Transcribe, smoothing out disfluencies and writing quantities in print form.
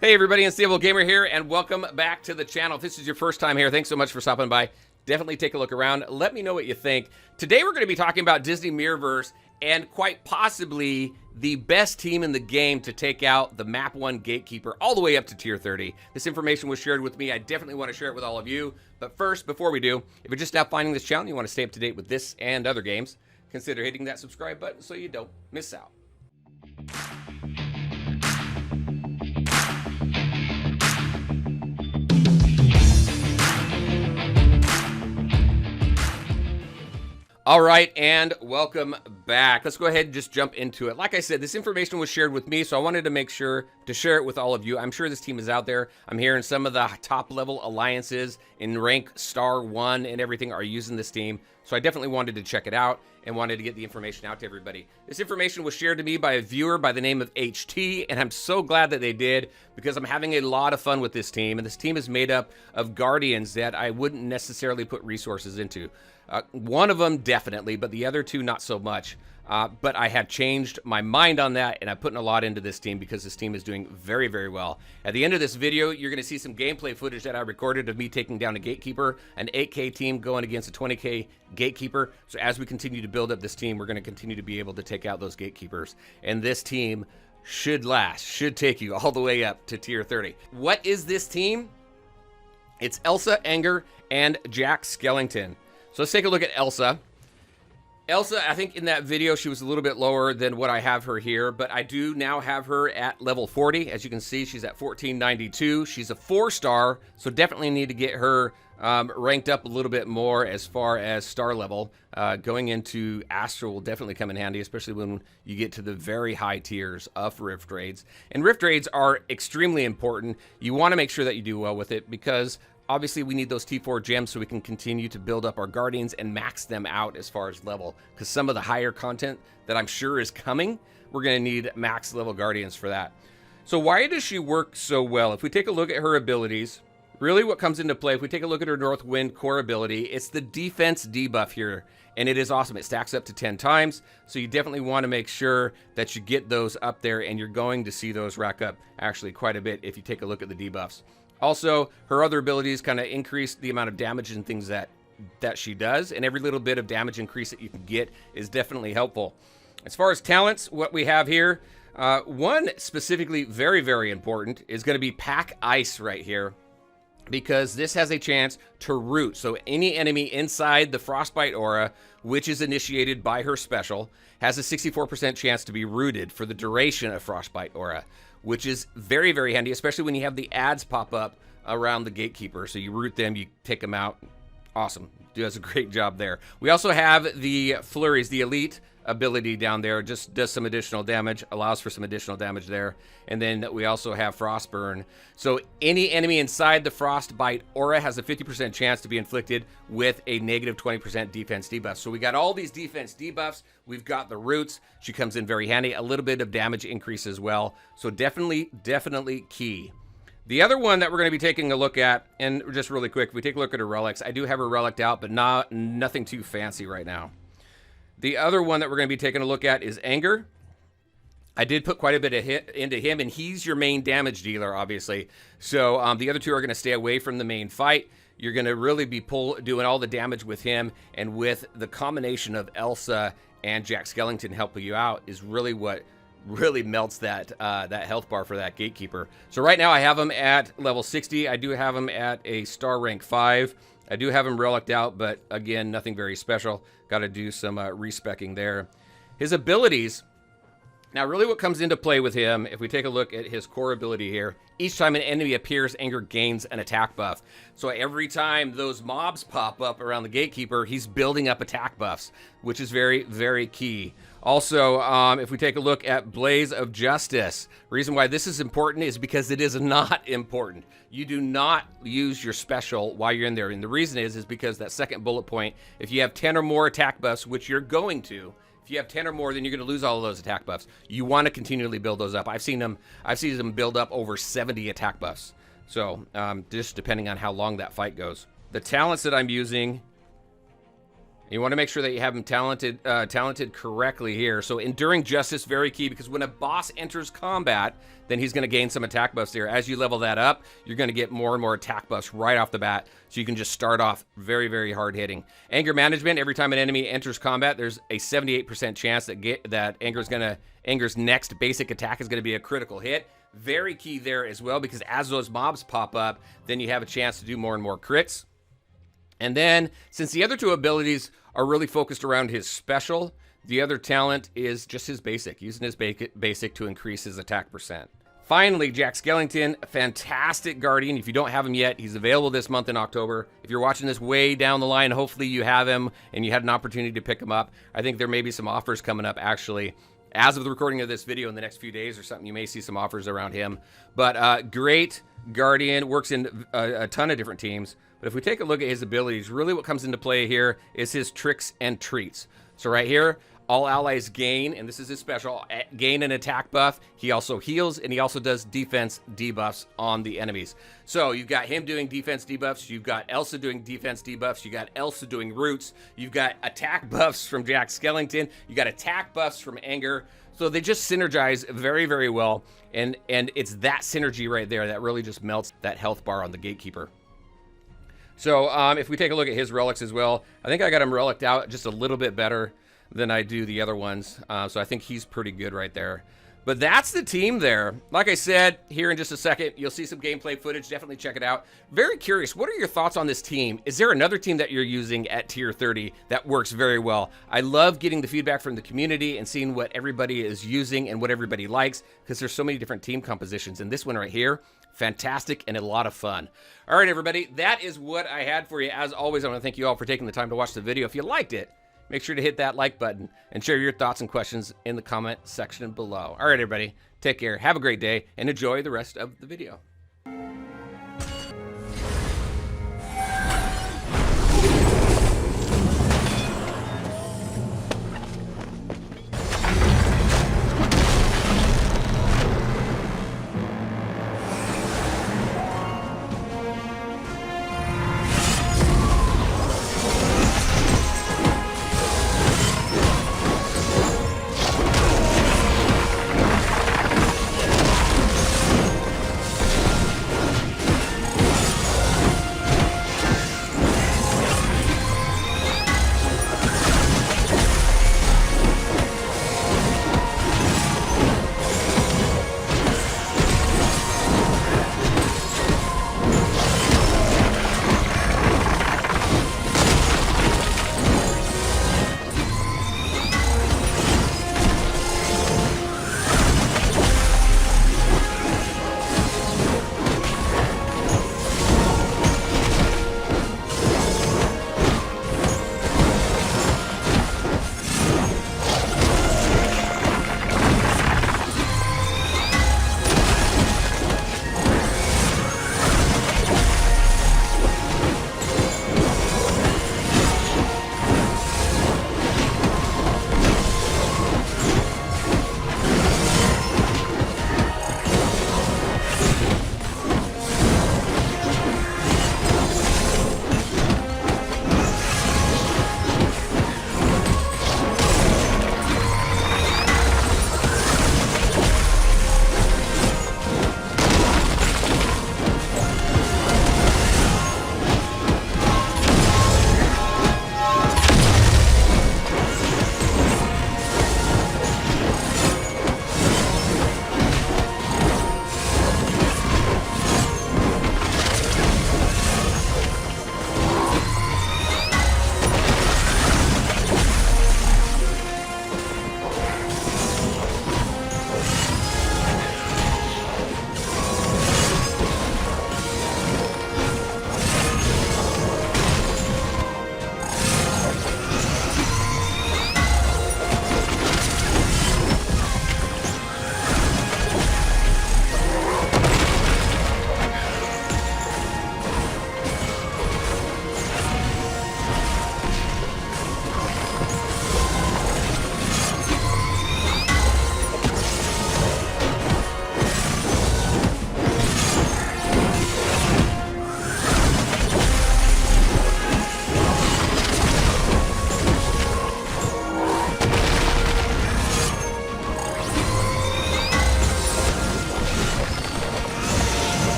Hey everybody, Unstable Gamer here, and welcome back to the channel. If this is your first time here, thanks so much for stopping by. Definitely take a look around. Let me know what you think. Today we're going to be talking about Disney Mirrorverse and quite possibly the best team in the game to take out the Map 1 Gatekeeper all the way up to Tier 30. This information was shared with me. I definitely want to share it with all of you. But first, before we do, if you're just now finding this channel and you want to stay up to date with this and other games, consider hitting that subscribe button so you don't miss out. All right, and welcome back. Let's go ahead and just jump into it. Like I said, this information was shared with me, so I wanted to make sure to share it with all of you. I'm sure this team is out there. I'm hearing some of the top-level alliances in rank Star 1 and everything are using this team, so I definitely wanted to check it out and wanted to get the information out to everybody. This information was shared to me by a viewer by the name of HT, and I'm so glad that they did because I'm having a lot of fun with this team, and this team is made up of Guardians that I wouldn't necessarily put resources into. One of them definitely, but the other two not so much. But I had changed my mind on that, and I'm putting a lot into this team because this team is doing very, very well. At the end of this video, you're going to see some gameplay footage that I recorded of me taking down a Gatekeeper, an 8K team going against a 20K Gatekeeper. So as we continue to build up this team, we're going to continue to be able to take out those Gatekeepers. And this team should take you all the way up to Tier 30. What is this team? It's Elsa, Anger, and Jack Skellington. So let's take a look at Elsa. Elsa, I think in that video, she was a little bit lower than what I have her here, but I do now have her at level 40. As you can see, she's at 1492. She's a 4-star, so definitely need to get her ranked up a little bit more as far as star level. Going into Astral will definitely come in handy, especially when you get to the very high tiers of Rift Raids. And Rift Raids are extremely important. You want to make sure that you do well with it because obviously, we need those T4 gems so we can continue to build up our Guardians and max them out as far as level. Because some of the higher content that I'm sure is coming, we're going to need max level Guardians for that. So why does she work so well? If we take a look at her abilities, really what comes into play, if we take a look at her Northwind core ability, it's the defense debuff here. And it is awesome. It stacks up to 10 times. So you definitely want to make sure that you get those up there. And you're going to see those rack up actually quite a bit if you take a look at the debuffs. Also, her other abilities kind of increase the amount of damage and things that she does, and every little bit of damage increase that you can get is definitely helpful. As far as talents, what we have here, one specifically very, very important is going to be Pack Ice right here, because this has a chance to root. So any enemy inside the Frostbite aura, which is initiated by her special, has a 64% chance to be rooted for the duration of Frostbite aura, which is very, very handy, especially when you have the ads pop up around the Gatekeeper. So you root them, you take them out. Awesome. Does a great job there. We also have the Flurries, the elite ability down there. Just does some additional damage, allows for some additional damage there. And then we also have Frostburn. So any enemy inside the Frostbite aura has a 50% chance to be inflicted with a negative 20% defense debuff. So we got all these defense debuffs. We've got the roots. She comes in very handy. A little bit of damage increase as well. So definitely key. The other one that we're going to be taking a look at, and just really quick, if we take a look at her relics, I do have her relic out, but nothing too fancy right now. The other one that we're going to be taking a look at is Anger. I did put quite a bit of hit into him, and he's your main damage dealer, obviously. So the other two are going to stay away from the main fight. You're going to really be doing all the damage with him, and with the combination of Elsa and Jack Skellington helping you out is really what really melts that that health bar for that Gatekeeper. So right now I have him at level 60. I do have him at a star rank 5. I do have him reliced out, but again, nothing very special. Got to do some respecking there. His abilities, now really what comes into play with him, if we take a look at his core ability here, each time an enemy appears, Anger gains an attack buff. So every time those mobs pop up around the Gatekeeper, he's building up attack buffs, which is very, very key. Also, if we take a look at Blaze of Justice, reason why this is important is because it is not important. You do not use your special while you're in there. And the reason is because that second bullet point, if you have 10 or more attack buffs, which you're going to, if you have 10 or more, then you're going to lose all of those attack buffs. You want to continually build those up. I've seen them build up over 70 attack buffs. So just depending on how long that fight goes. The talents that I'm using You want to make sure that you have him talented correctly here. So enduring justice, very key, because when a boss enters combat, then he's going to gain some attack buffs here. As you level that up, you're going to get more and more attack buffs right off the bat, so you can just start off very, very hard hitting. Anger management, every time an enemy enters combat, there's a 78% chance that Anger's next basic attack is going to be a critical hit. Very key there as well, because as those mobs pop up, then you have a chance to do more and more crits. And then, since the other two abilities are really focused around his special, the other talent is just his basic, using his basic to increase his attack percent. Finally, Jack Skellington, a fantastic Guardian. If you don't have him yet, he's available this month in October. If you're watching this way down the line, hopefully you have him and you had an opportunity to pick him up. I think there may be some offers coming up, actually. As of the recording of this video in the next few days or something, you may see some offers around him. But great Guardian, works in a ton of different teams. But if we take a look at his abilities, really what comes into play here is his tricks and treats. So right here, all allies gain, and this is his special, gain an attack buff. He also heals, and he also does defense debuffs on the enemies. So you've got him doing defense debuffs, you've got Elsa doing defense debuffs, you got Elsa doing roots, you've got attack buffs from Jack Skellington, you got attack buffs from Anger. So they just synergize very, very well, and it's that synergy right there that really just melts that health bar on the Gatekeeper. So if we take a look at his relics as well, I think I got him relicked out just a little bit better than I do the other ones. So I think he's pretty good right there. But that's the team there. Like I said, here in just a second, you'll see some gameplay footage. Definitely check it out. Very curious, what are your thoughts on this team? Is there another team that you're using at tier 30 that works very well? I love getting the feedback from the community and seeing what everybody is using and what everybody likes, because there's so many different team compositions. And this one right here, fantastic and a lot of fun. All right, everybody, that is what I had for you. As always, I want to thank you all for taking the time to watch the video. If you liked it, make sure to hit that like button and share your thoughts and questions in the comment section below. All right, everybody, take care, have a great day, and enjoy the rest of the video.